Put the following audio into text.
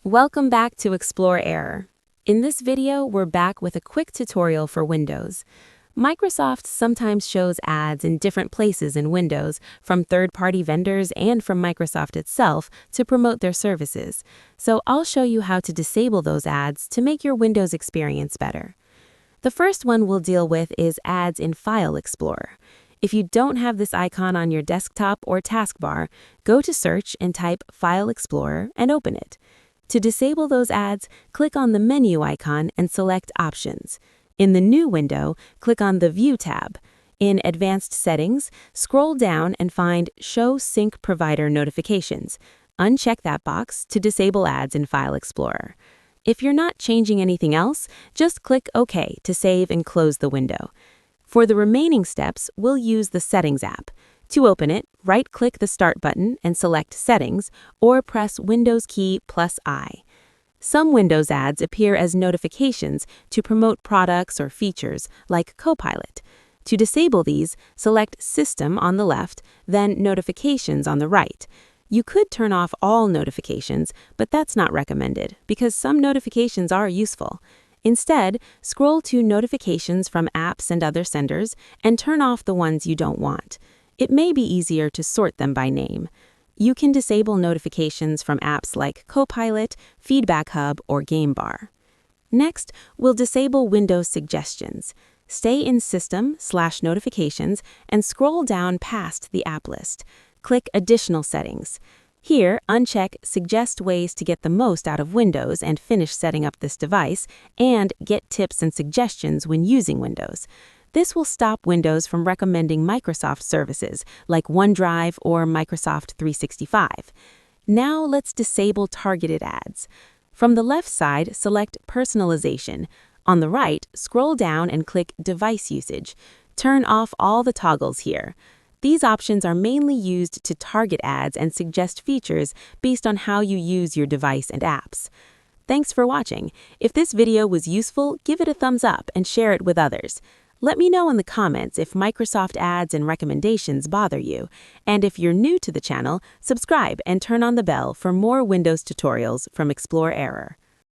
Welcome back to Explore Error. In this video, we're back with a quick tutorial for Windows. Microsoft sometimes shows ads in different places in Windows, from third-party vendors and from Microsoft itself to promote their services. So I'll show you how to disable those ads to make your Windows experience better. The first one we'll deal with is ads in File Explorer. If you don't have this icon on your desktop or taskbar, go to Search and type File Explorer and open it. To disable those ads, click on the menu icon and select Options. In the new window, click on the View tab. In Advanced Settings, scroll down and find Show Sync Provider Notifications. Uncheck that box to disable ads in File Explorer. If you're not changing anything else, just click OK to save and close the window. For the remaining steps, we'll use the Settings app. To open it, right-click the Start button and select Settings, or press Windows key +I. Some Windows ads appear as notifications to promote products or features, like Copilot. To disable these, select System on the left, then Notifications on the right. You could turn off all notifications, but that's not recommended, because some notifications are useful. Instead, scroll to Notifications from apps and other senders, and turn off the ones you don't want. It may be easier to sort them by name. You can disable notifications from apps like Copilot, Feedback Hub, or Game Bar. Next, we'll disable Windows suggestions. Stay in System/Notifications and scroll down past the app list. Click Additional Settings. Here, uncheck Suggest ways to get the most out of Windows and finish setting up this device, and Get tips and suggestions when using Windows. This will stop Windows from recommending Microsoft services like OneDrive or Microsoft 365. Now let's disable targeted ads. From the left side, select Personalization. On the right, scroll down and click Device Usage. Turn off all the toggles here. These options are mainly used to target ads and suggest features based on how you use your device and apps. Thanks for watching. If this video was useful, give it a thumbs up and share it with others. Let me know in the comments if Microsoft ads and recommendations bother you. And if you're new to the channel, subscribe and turn on the bell for more Windows tutorials from Explore Error.